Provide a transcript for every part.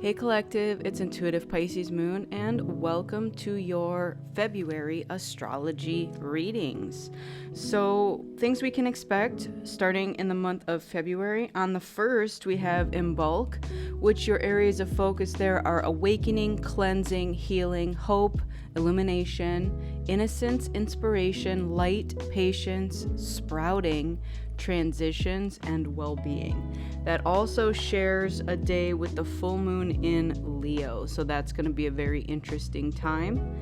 Hey Collective, it's Intuitive Pisces Moon, and welcome to your February astrology readings. So, things we can expect starting in the month of February. On the 1st, we have in bulk, which your areas of focus there are awakening, cleansing, healing, hope, illumination, innocence, inspiration, light, patience, sprouting, transitions, and well-being. That also shares a day with the full moon in Leo, so that's going to be a very interesting time.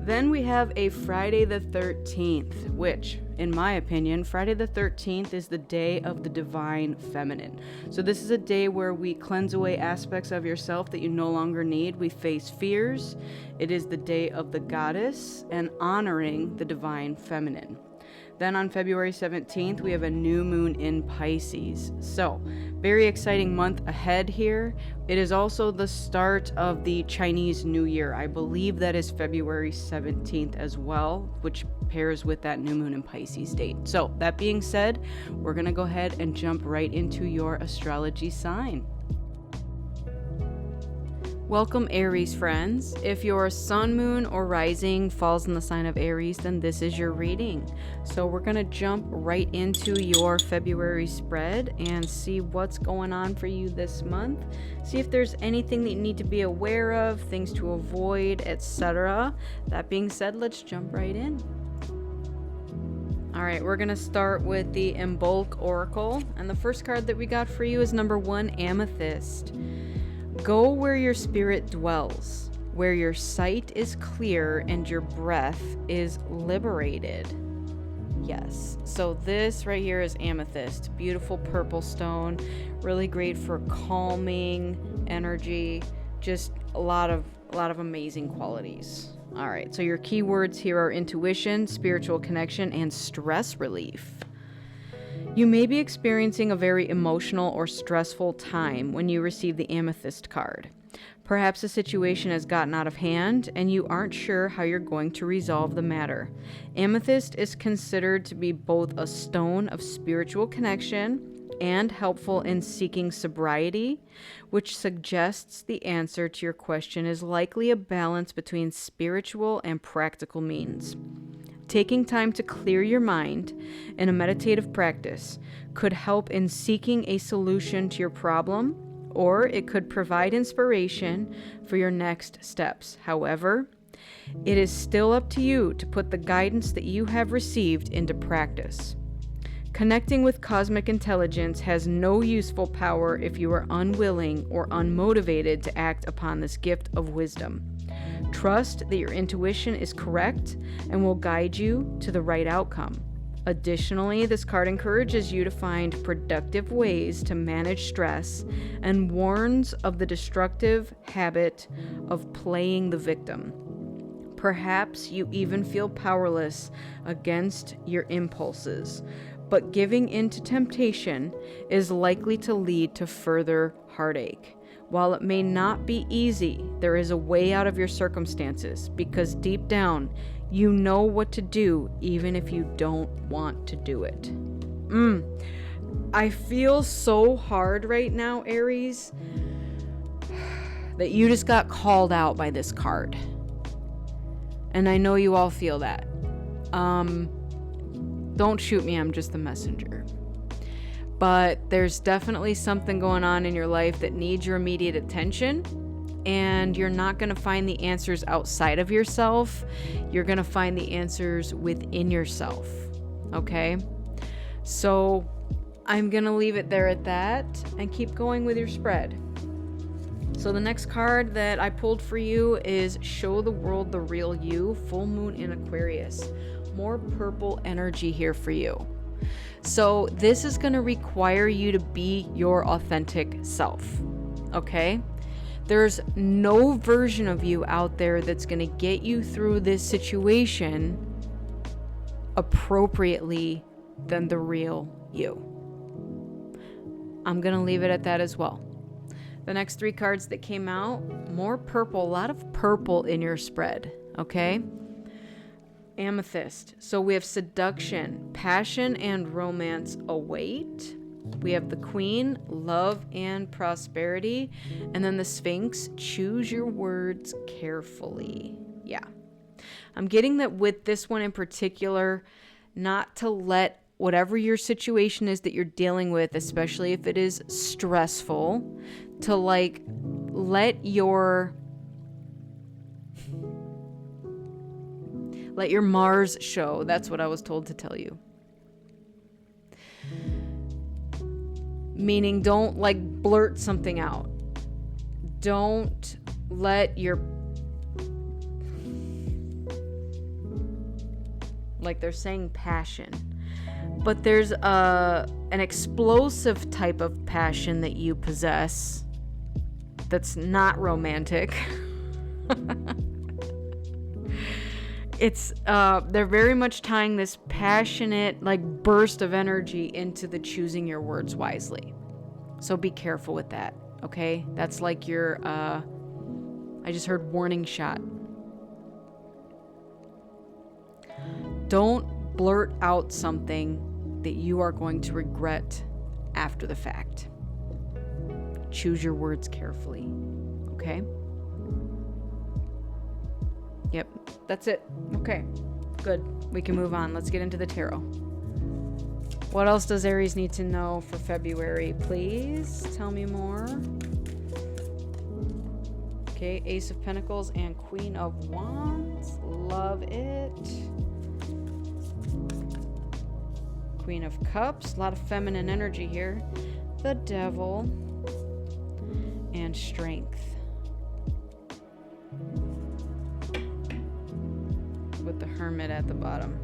Then we have a Friday the 13th, which, in my opinion, Friday the 13th is the day of the divine feminine. So this is a day where we cleanse away aspects of yourself that you no longer need. We face fears. It is the day of the goddess and honoring the divine feminine. Then on February 17th, we have a new moon in Pisces. So, very exciting month ahead here. It is also the start of the Chinese New Year. I believe that is February 17th as well, which pairs with that new moon in Pisces date. So, that being said, we're going to go ahead and jump right into your astrology sign. Welcome Aries friends. If your sun, moon, or rising falls in the sign of Aries, then this is your reading. So we're going to jump right into your February spread and see what's going on for you this month. See if there's anything that you need to be aware of, things to avoid, etc. That being said, let's jump right in. All right, we're going to start with the Embulk Oracle. And the first card that we got for you is number 1, Amethyst. Go where your spirit dwells, where your sight is clear and your breath is liberated. Yes, so this right here is amethyst, beautiful purple stone, really great for calming energy, just a lot of amazing qualities. All right, so your keywords here are intuition, spiritual connection, and stress relief. You may be experiencing a very emotional or stressful time when you receive the amethyst card. Perhaps a situation has gotten out of hand and you aren't sure how you're going to resolve the matter. Amethyst is considered to be both a stone of spiritual connection and helpful in seeking sobriety, which suggests the answer to your question is likely a balance between spiritual and practical means. Taking time to clear your mind in a meditative practice could help in seeking a solution to your problem, or it could provide inspiration for your next steps. However, it is still up to you to put the guidance that you have received into practice. Connecting with cosmic intelligence has no useful power if you are unwilling or unmotivated to act upon this gift of wisdom. Trust that your intuition is correct and will guide you to the right outcome. Additionally, this card encourages you to find productive ways to manage stress and warns of the destructive habit of playing the victim. Perhaps you even feel powerless against your impulses, but giving in to temptation is likely to lead to further heartache. While it may not be easy, there is a way out of your circumstances because deep down, you know what to do even if you don't want to do it. I feel so hard right now, Aries, that you just got called out by this card. And I know you all feel that. Don't shoot me, I'm just the messenger. But there's definitely something going on in your life that needs your immediate attention, and you're not going to find the answers outside of yourself. You're going to find the answers within yourself, okay? So I'm going to leave it there at that and keep going with your spread. So the next card that I pulled for you is Show the World the Real You, Full Moon in Aquarius. More purple energy here for you. So this is going to require you to be your authentic self, okay? There's no version of you out there that's going to get you through this situation appropriately than the real you. I'm going to leave it at that as well. The next 3 cards that came out, more purple, a lot of purple in your spread, okay? Amethyst. So we have seduction, passion, and romance await. We have the Queen, love and prosperity. And then the Sphinx, choose your words carefully. Yeah. I'm getting that with this one in particular, not to let whatever your situation is that you're dealing with, especially if it is stressful, to like let your Mars show. That's what I was told to tell you. Meaning, don't like blurt something out. Don't let your, like they're saying passion, but there's an explosive type of passion that you possess that's not romantic. It's they're very much tying this passionate like burst of energy into the choosing your words wisely. So be careful with that, okay? That's like your I just heard warning shot. Don't blurt out something that you are going to regret after the fact. Choose your words carefully, okay? Yep, that's it. Okay, good. We can move on. Let's get into the tarot. What else does Aries need to know for February? Please tell me more. Okay, Ace of Pentacles and Queen of Wands. Love it. Queen of Cups. A lot of feminine energy here. The Devil. And Strength. With the Hermit at the bottom.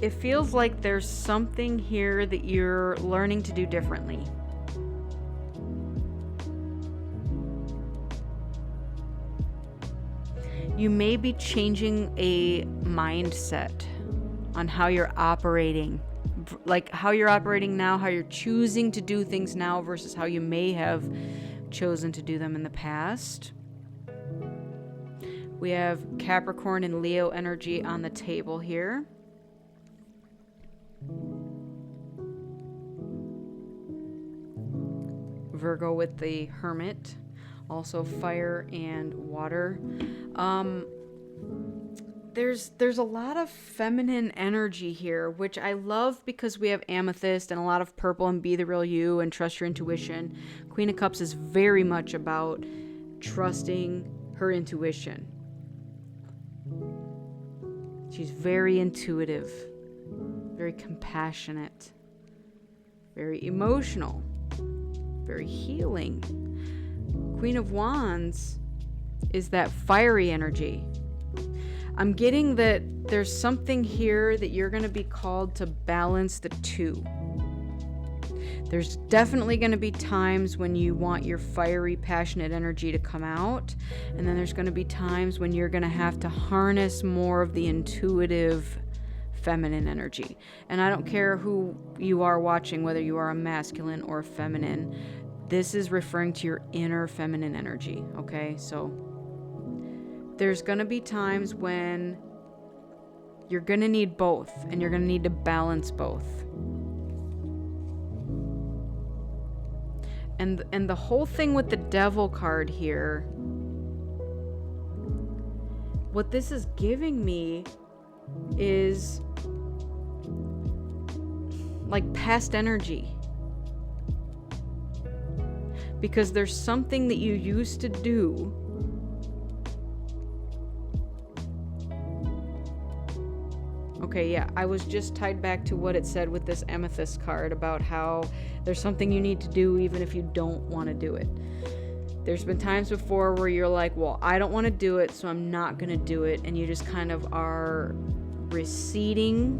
It feels like there's something here that you're learning to do differently. You may be changing a mindset on how you're operating. Like how you're operating now, how you're choosing to do things now versus how you may have chosen to do them in the past. We have Capricorn and Leo energy on the table here. Virgo with the Hermit, also fire and water. There's a lot of feminine energy here, which I love because we have Amethyst and a lot of purple and Be the Real You and Trust Your Intuition. Queen of Cups is very much about trusting her intuition. She's very intuitive, very compassionate, very emotional, very healing. Queen of Wands is that fiery energy. I'm getting that there's something here that you're going to be called to balance the two. There's definitely going to be times when you want your fiery, passionate energy to come out. And then there's going to be times when you're going to have to harness more of the intuitive feminine energy. And I don't care who you are watching, whether you are a masculine or a feminine. This is referring to your inner feminine energy, okay? So there's going to be times when you're going to need both, and you're going to need to balance both. And the whole thing with the Devil card here, what this is giving me is like past energy. Because there's something that you used to do Okay, yeah, I was just tied back to what it said with this Amethyst card about how there's something you need to do even if you don't want to do it. There's been times before where you're like, well, I don't want to do it, so I'm not going to do it. And you just kind of are receding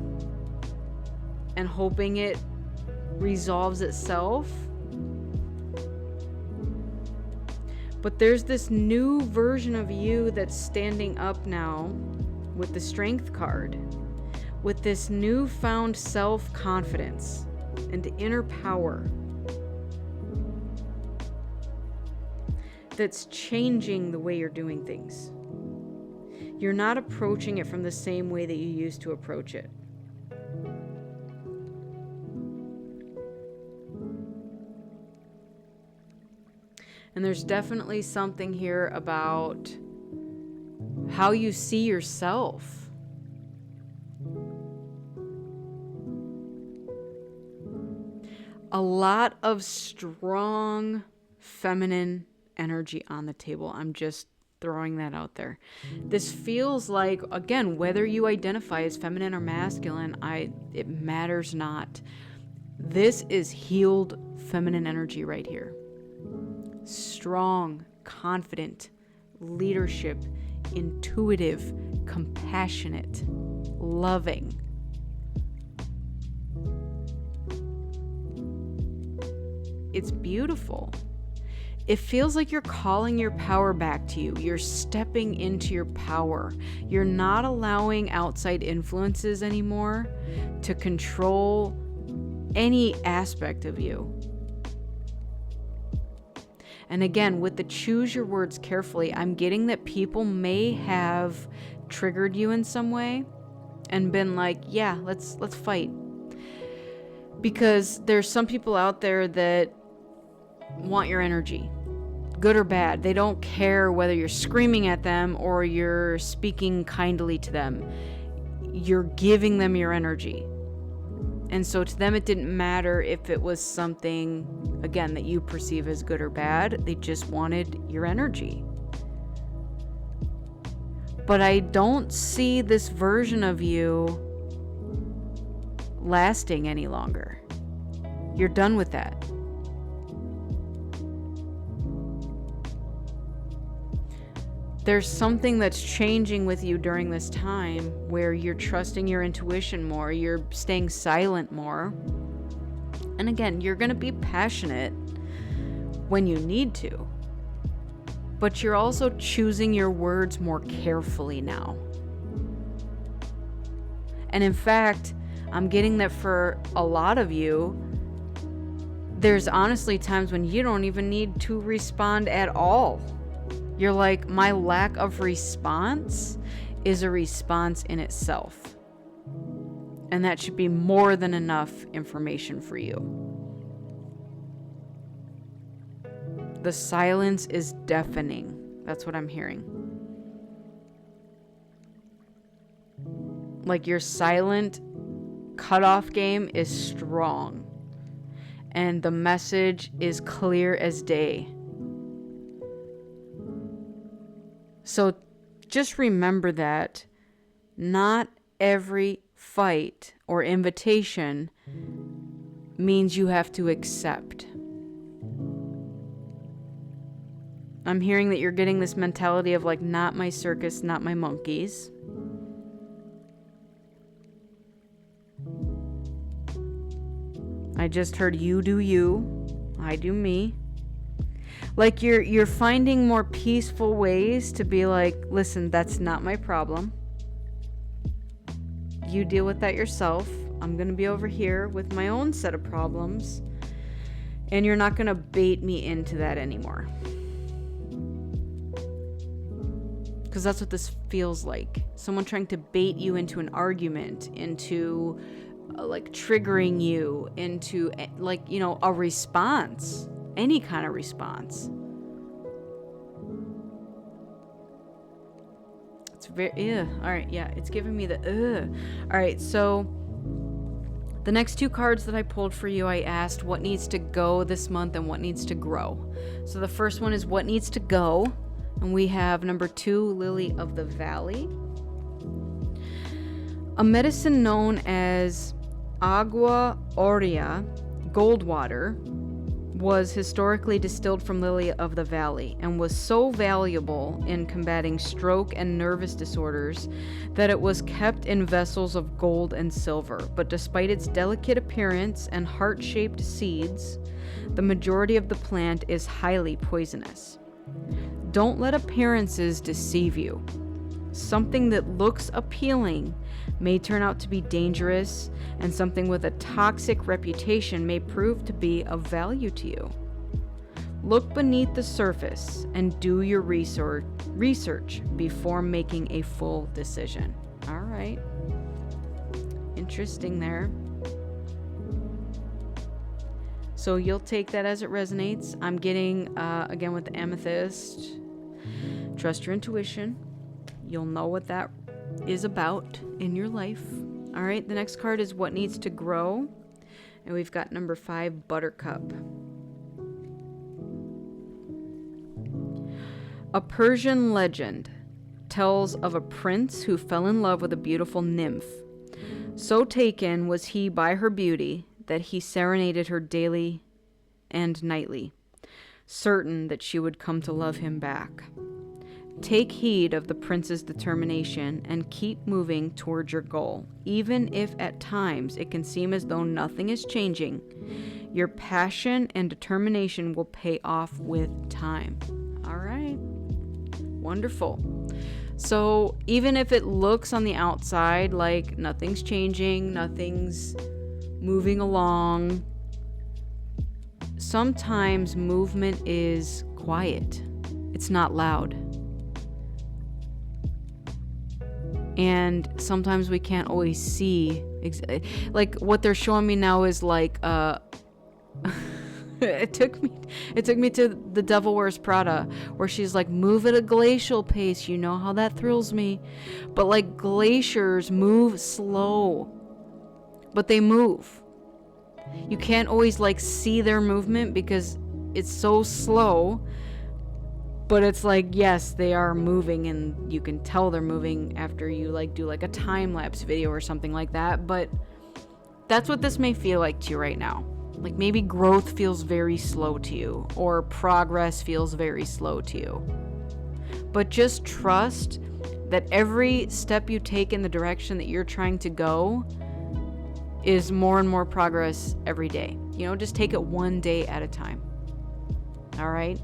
and hoping it resolves itself. But there's this new version of you that's standing up now with the Strength card, with this newfound self-confidence and inner power that's changing the way you're doing things. You're not approaching it from the same way that you used to approach it. And there's definitely something here about how you see yourself. A lot of strong feminine energy on the table. I'm just throwing that out there. This feels like, again, whether you identify as feminine or masculine, it matters not. This is healed feminine energy right here. Strong, confident, leadership, intuitive, compassionate, loving. It's beautiful. It feels like you're calling your power back to you. You're stepping into your power. You're not allowing outside influences anymore to control any aspect of you. And again, with the choose your words carefully, I'm getting that people may have triggered you in some way and been like, yeah, let's fight. Because there's some people out there that want your energy, good or bad. They don't care whether you're screaming at them or you're speaking kindly to them. You're giving them your energy. And so to them, it didn't matter if it was something, again, that you perceive as good or bad. They just wanted your energy. But I don't see this version of you lasting any longer. You're done with that. There's something that's changing with you during this time where you're trusting your intuition more, you're staying silent more. And again, you're going to be passionate when you need to. But you're also choosing your words more carefully now. And in fact, I'm getting that for a lot of you, there's honestly times when you don't even need to respond at all. You're like, my lack of response is a response in itself. And that should be more than enough information for you. The silence is deafening. That's what I'm hearing. Like your silent cutoff game is strong. And the message is clear as day. So just remember that not every fight or invitation means you have to accept. I'm hearing that you're getting this mentality of like, not my circus, not my monkeys. I just heard you do you, I do me. Like you're finding more peaceful ways to be like, listen, that's not my problem. You deal with that yourself. I'm going to be over here with my own set of problems. And you're not going to bait me into that anymore. Because that's what this feels like. Someone trying to bait you into an argument, into like triggering you, into like, you know, a response. Any kind of response. It's very, alright, yeah, it's giving me the, Alright, so the next two cards that I pulled for you, I asked what needs to go this month and what needs to grow. So the first one is what needs to go. And we have number 2, Lily of the Valley. A medicine known as Agua Aurea, gold water, was historically distilled from lily of the valley and was so valuable in combating stroke and nervous disorders that it was kept in vessels of gold and silver. But despite its delicate appearance and heart-shaped seeds, the majority of the plant is highly poisonous. Don't let appearances deceive you. Something that looks appealing may turn out to be dangerous, and something with a toxic reputation may prove to be of value to you. Look beneath the surface and do your research before making a full decision. All right. Interesting there. So you'll take that as it resonates. I'm getting, again, with the amethyst, trust your intuition. You'll know what that is about in your life. All right, the next card is what needs to grow. And we've got number 5, Buttercup. A Persian legend tells of a prince who fell in love with a beautiful nymph. So taken was he by her beauty that he serenaded her daily and nightly, certain that she would come to love him back. Take heed of the prince's determination and keep moving toward your goal, even if at times it can seem as though nothing is changing. Your passion and determination will pay off with time. All right. Wonderful. So even if it looks on the outside like nothing's changing, nothing's moving along, sometimes movement is quiet. It's not loud. And sometimes we can't always see. Like what they're showing me now is like, it took me to The Devil Wears Prada, where she's like, move at a glacial pace. You know how that thrills me. But like glaciers move slow, but they move. You can't always like see their movement because it's so slow. But it's like, yes, they are moving, and you can tell they're moving after you like do like a time-lapse video or something like that. But that's what this may feel like to you right now. Like maybe growth feels very slow to you, or progress feels very slow to you. But just trust that every step you take in the direction that you're trying to go is more and more progress every day. You know, just take it one day at a time. All right?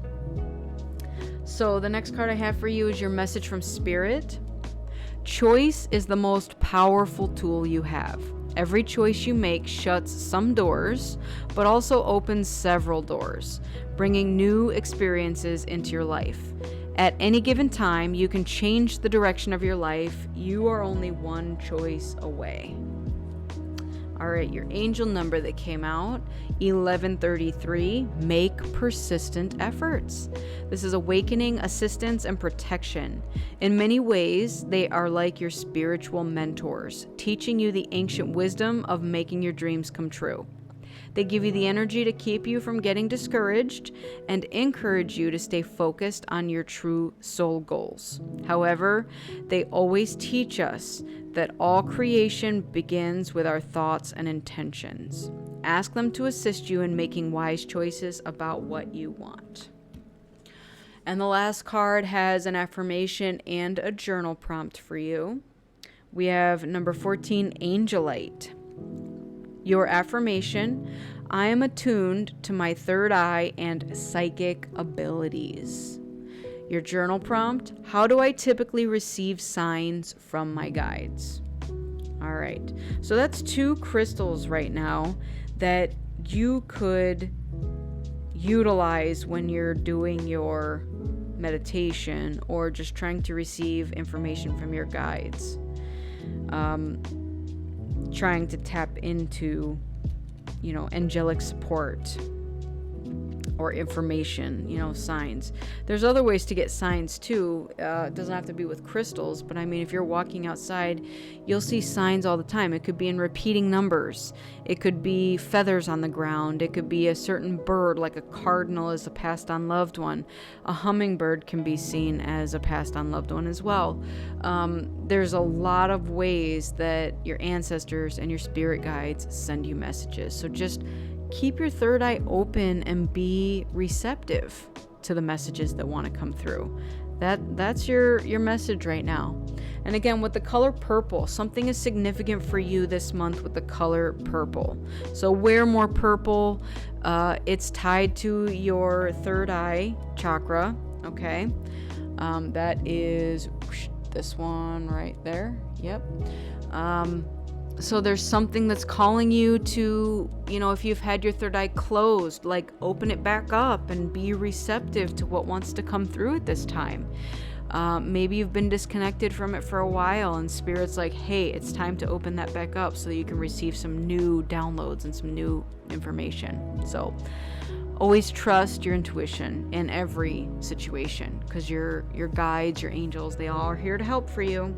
So the next card I have for you is your message from Spirit. Choice is the most powerful tool you have. Every choice you make shuts some doors, but also opens several doors, bringing new experiences into your life. At any given time, you can change the direction of your life. You are only one choice away. All right, your angel number that came out, 1133, make persistent efforts. This is awakening, assistance, and protection. In many ways, they are like your spiritual mentors, teaching you the ancient wisdom of making your dreams come true. They give you the energy to keep you from getting discouraged and encourage you to stay focused on your true soul goals. However, they always teach us that all creation begins with our thoughts and intentions. Ask them to assist you in making wise choices about what you want. And the last card has an affirmation and a journal prompt for you. We have number 14, Angelite. Your affirmation: I am attuned to my third eye and psychic abilities. Your journal prompt: how do I typically receive signs from my guides? All right, so that's 2 crystals right now that you could utilize when you're doing your meditation or just trying to receive information from your guides. Trying to tap into, angelic support or information, signs. There's other ways to get signs too. It doesn't have to be with crystals, but I mean, if you're walking outside, you'll see signs all the time. It could be in repeating numbers. It could be feathers on the ground. It could be a certain bird, like a cardinal is a passed on loved one. A hummingbird can be seen as a passed on loved one as well. There's a lot of ways that your ancestors and your spirit guides send you messages. So just keep your third eye open and be receptive to the messages that want to come through. That's your message right now. And again, with the color purple, something is significant for you this month with the color purple. So wear more purple. It's tied to your third eye chakra. Okay. That is this one right there. Yep. So there's something that's calling you to, if you've had your third eye closed, like open it back up and be receptive to what wants to come through at this time. Maybe you've been disconnected from it for a while and Spirit's like, hey, it's time to open that back up so that you can receive some new downloads and some new information. So always trust your intuition in every situation, because your guides, your angels, they all are here to help for you.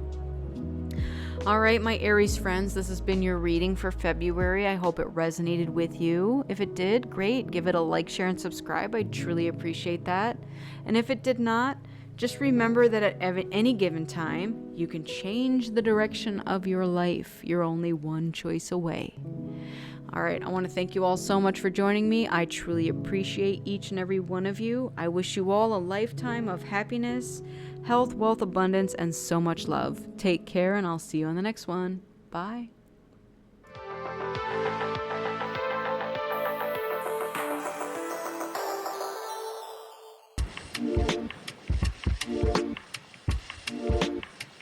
All right, my Aries friends, this has been your reading for February. I hope it resonated with you. If it did, great. Give it a like, share, and subscribe. I truly appreciate that. And if it did not, just remember that at any given time, you can change the direction of your life. You're only one choice away. All right, I want to thank you all so much for joining me. I truly appreciate each and every one of you. I wish you all a lifetime of happiness, health, wealth, abundance, and so much love. Take care, and I'll see you on the next one. Bye.